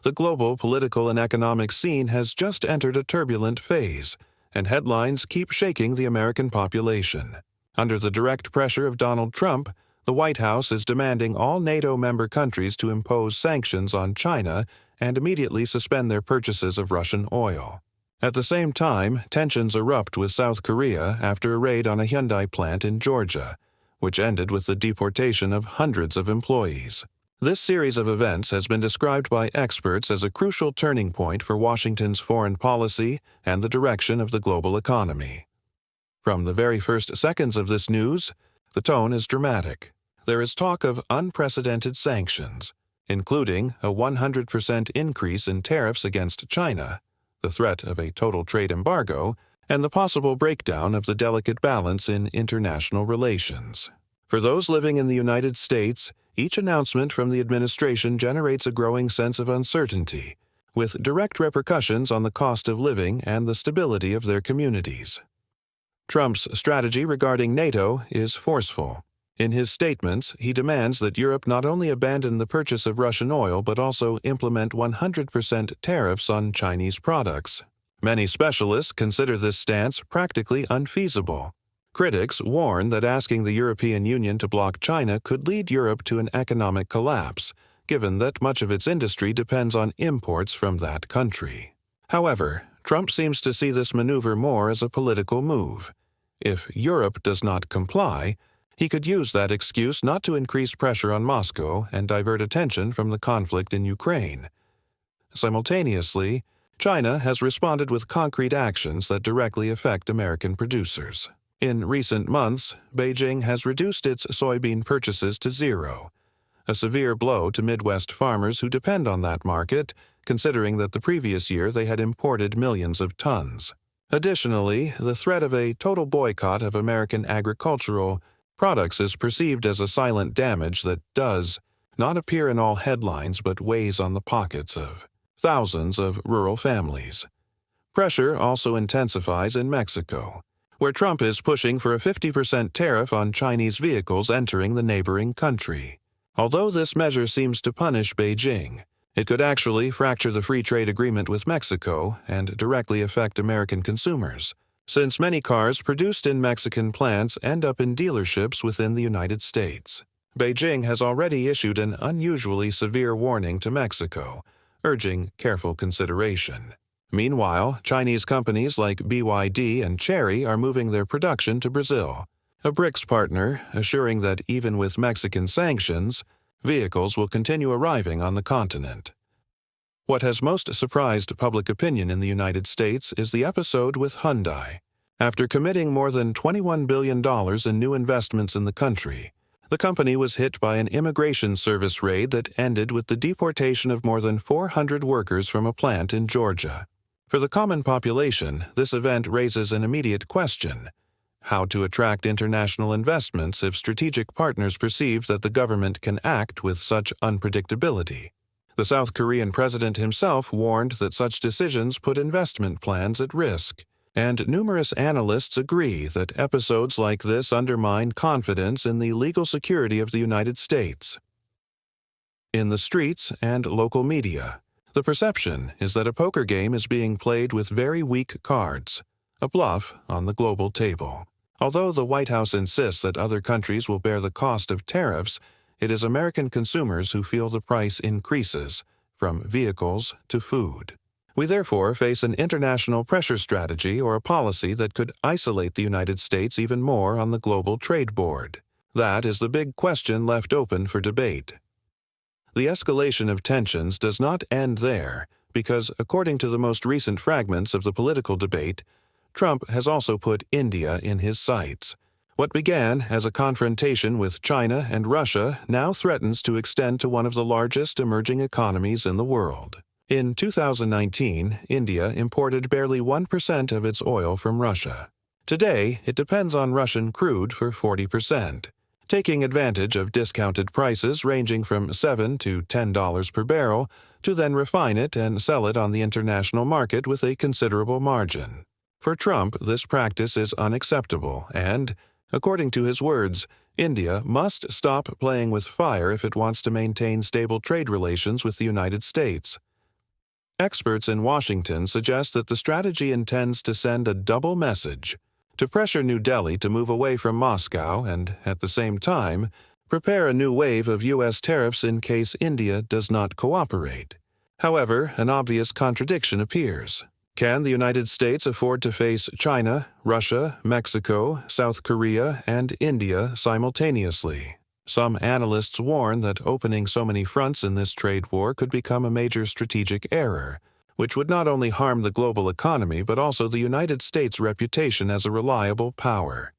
The global political and economic scene has just entered a turbulent phase, and headlines keep shaking the American population. Under the direct pressure of Donald Trump, the White House is demanding all NATO member countries to impose sanctions on China and immediately suspend their purchases of Russian oil. At the same time, tensions erupt with South Korea after a raid on a Hyundai plant in Georgia, which ended with the deportation of hundreds of employees. This series of events has been described by experts as a crucial turning point for Washington's foreign policy and the direction of the global economy. From the very first seconds of this news, the tone is dramatic. There is talk of unprecedented sanctions, including a 100% increase in tariffs against China, the threat of a total trade embargo, and the possible breakdown of the delicate balance in international relations. For those living in the United States, each announcement from the administration generates a growing sense of uncertainty, with direct repercussions on the cost of living and the stability of their communities. Trump's strategy regarding NATO is forceful. In his statements, he demands that Europe not only abandon the purchase of Russian oil but also implement 100% tariffs on Chinese products. Many specialists consider this stance practically unfeasible. Critics warn that asking the European Union to block China could lead Europe to an economic collapse, given that much of its industry depends on imports from that country. However, Trump seems to see this maneuver more as a political move. If Europe does not comply, he could use that excuse not to increase pressure on Moscow and divert attention from the conflict in Ukraine. Simultaneously, China has responded with concrete actions that directly affect American producers. In recent months, Beijing has reduced its soybean purchases to zero, a severe blow to Midwest farmers who depend on that market, considering that the previous year they had imported millions of tons. Additionally, the threat of a total boycott of American agricultural products is perceived as a silent damage that does not appear in all headlines but weighs on the pockets of thousands of rural families. Pressure also intensifies in Mexico, where Trump is pushing for a 50% tariff on Chinese vehicles entering the neighboring country. Although this measure seems to punish Beijing, it could actually fracture the free trade agreement with Mexico and directly affect American consumers, since many cars produced in Mexican plants end up in dealerships within the United States. Beijing has already issued an unusually severe warning to Mexico, urging careful consideration. Meanwhile, Chinese companies like BYD and Chery are moving their production to Brazil, a BRICS partner, assuring that even with Mexican sanctions, vehicles will continue arriving on the continent. What has most surprised public opinion in the United States is the episode with Hyundai. After committing more than $21 billion in new investments in the country, the company was hit by an immigration service raid that ended with the deportation of more than 400 workers from a plant in Georgia. For the common population, this event raises an immediate question: how to attract international investments if strategic partners perceive that the government can act with such unpredictability? The South Korean president himself warned that such decisions put investment plans at risk, and numerous analysts agree that episodes like this undermine confidence in the legal security of the United States. In the streets and local media, the perception is that a poker game is being played with very weak cards, a bluff on the global table. Although the White House insists that other countries will bear the cost of tariffs, it is American consumers who feel the price increases, from vehicles to food. We therefore face an international pressure strategy or a policy that could isolate the United States even more on the global trade board. That is the big question left open for debate. The escalation of tensions does not end there because, according to the most recent fragments of the political debate, Trump has also put India in his sights. What began as a confrontation with China and Russia now threatens to extend to one of the largest emerging economies in the world. In 2019, India imported barely 1% of its oil from Russia. Today, it depends on Russian crude for 40%, taking advantage of discounted prices ranging from $7 to $10 per barrel to then refine it and sell it on the international market with a considerable margin. For Trump, this practice is unacceptable and, according to his words, India must stop playing with fire if it wants to maintain stable trade relations with the United States. Experts in Washington suggest that the strategy intends to send a double message: to pressure New Delhi to move away from Moscow and, at the same time, prepare a new wave of U.S. tariffs in case India does not cooperate. However, an obvious contradiction appears. Can the United States afford to face China, Russia, Mexico, South Korea, and India simultaneously? Some analysts warn that opening so many fronts in this trade war could become a major strategic error, which would not only harm the global economy but also the United States' reputation as a reliable power.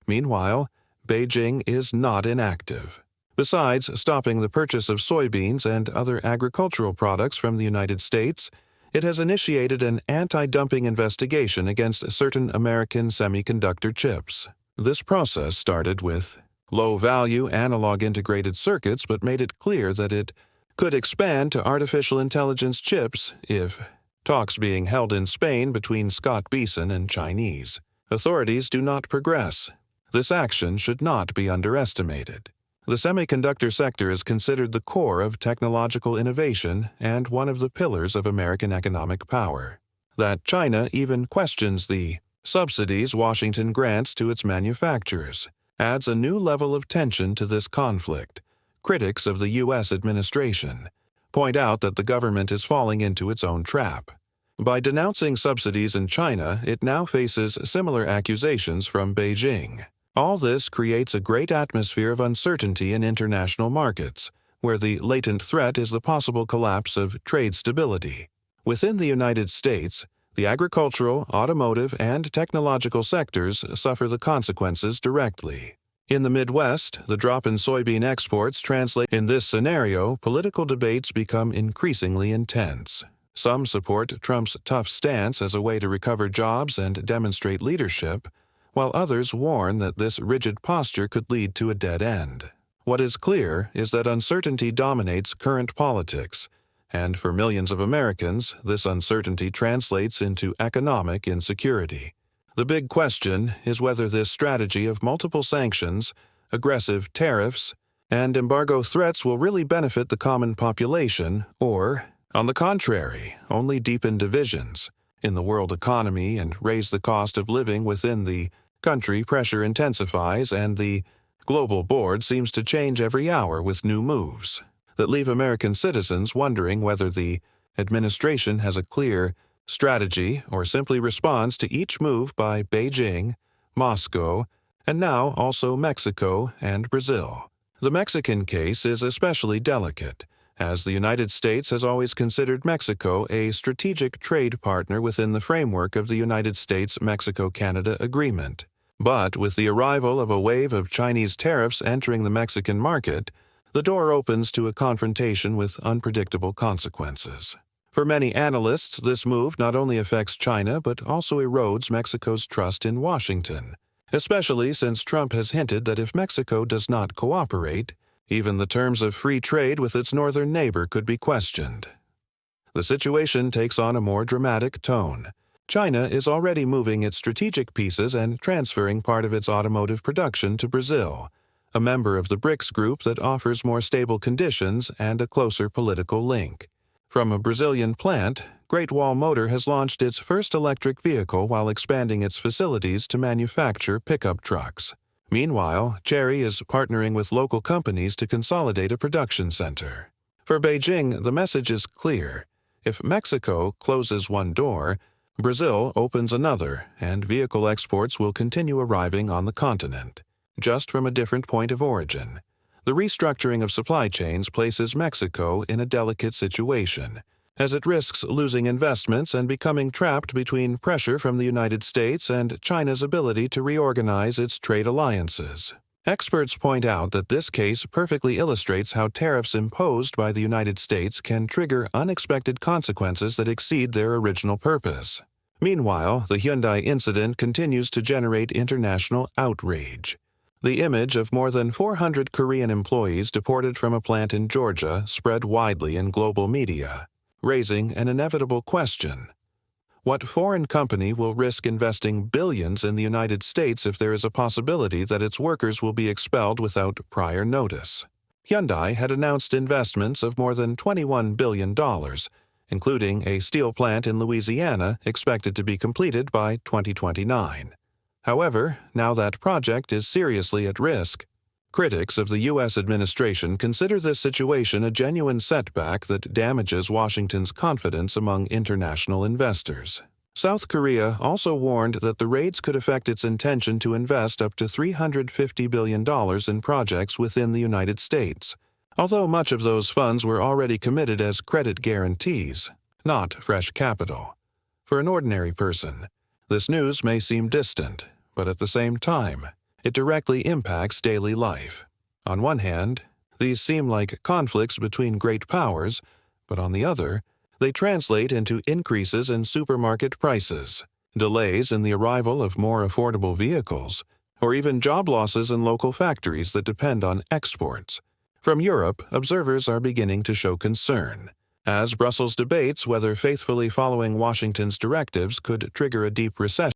Meanwhile, Beijing is not inactive. Besides stopping the purchase of soybeans and other agricultural products from the United States, it has initiated an anti-dumping investigation against certain American semiconductor chips. This process started with low-value analog integrated circuits but made it clear that it could expand to artificial intelligence chips if talks being held in Spain between Scott Beeson and Chinese authorities do not progress. This action should not be underestimated. The semiconductor sector is considered the core of technological innovation and one of the pillars of American economic power. That China even questions the subsidies Washington grants to its manufacturers adds a new level of tension to this conflict. Critics of the U.S. administration point out that the government is falling into its own trap. By denouncing subsidies in China, it now faces similar accusations from Beijing. All this creates a great atmosphere of uncertainty in international markets, where the latent threat is the possible collapse of trade stability. Within the United States, the agricultural, automotive, and technological sectors suffer the consequences directly. In the Midwest, the drop in soybean exports translate. In this scenario, political debates become increasingly intense. Some support Trump's tough stance as a way to recover jobs and demonstrate leadership, while others warn that this rigid posture could lead to a dead end. What is clear is that uncertainty dominates current politics, and for millions of Americans, this uncertainty translates into economic insecurity. The big question is whether this strategy of multiple sanctions, aggressive tariffs, and embargo threats will really benefit the common population or, on the contrary, only deepen divisions in the world economy and raise the cost of living within the country. Pressure intensifies, and the global board seems to change every hour with new moves that leave American citizens wondering whether the administration has a clear strategy or simply responds to each move by Beijing, Moscow, and now also Mexico and Brazil. The Mexican case is especially delicate, as the United States has always considered Mexico a strategic trade partner within the framework of the United States-Mexico-Canada Agreement. But with the arrival of a wave of Chinese tariffs entering the Mexican market, the door opens to a confrontation with unpredictable consequences. For many analysts, this move not only affects China but also erodes Mexico's trust in Washington, especially since Trump has hinted that if Mexico does not cooperate, even the terms of free trade with its northern neighbor could be questioned. The situation takes on a more dramatic tone. China is already moving its strategic pieces and transferring part of its automotive production to Brazil, a member of the BRICS group that offers more stable conditions and a closer political link. From a Brazilian plant, Great Wall Motor has launched its first electric vehicle while expanding its facilities to manufacture pickup trucks. Meanwhile, Chery is partnering with local companies to consolidate a production center. For Beijing, the message is clear. If Mexico closes one door, Brazil opens another, and vehicle exports will continue arriving on the continent, just from a different point of origin. The restructuring of supply chains places Mexico in a delicate situation, as it risks losing investments and becoming trapped between pressure from the United States and China's ability to reorganize its trade alliances. Experts point out that this case perfectly illustrates how tariffs imposed by the United States can trigger unexpected consequences that exceed their original purpose. Meanwhile, the Hyundai incident continues to generate international outrage. The image of more than 400 Korean employees deported from a plant in Georgia spread widely in global media, raising an inevitable question. What foreign company will risk investing billions in the United States if there is a possibility that its workers will be expelled without prior notice? Hyundai had announced investments of more than $21 billion, including a steel plant in Louisiana expected to be completed by 2029. However, now that project is seriously at risk. Critics of the U.S. administration consider this situation a genuine setback that damages Washington's confidence among international investors. South Korea also warned that the raids could affect its intention to invest up to $350 billion in projects within the United States, although much of those funds were already committed as credit guarantees, not fresh capital. For an ordinary person, this news may seem distant, but at the same time, it directly impacts daily life. On one hand, these seem like conflicts between great powers, but on the other, they translate into increases in supermarket prices, delays in the arrival of more affordable vehicles, or even job losses in local factories that depend on exports. From Europe, observers are beginning to show concern, as Brussels debates whether faithfully following Washington's directives could trigger a deep recession.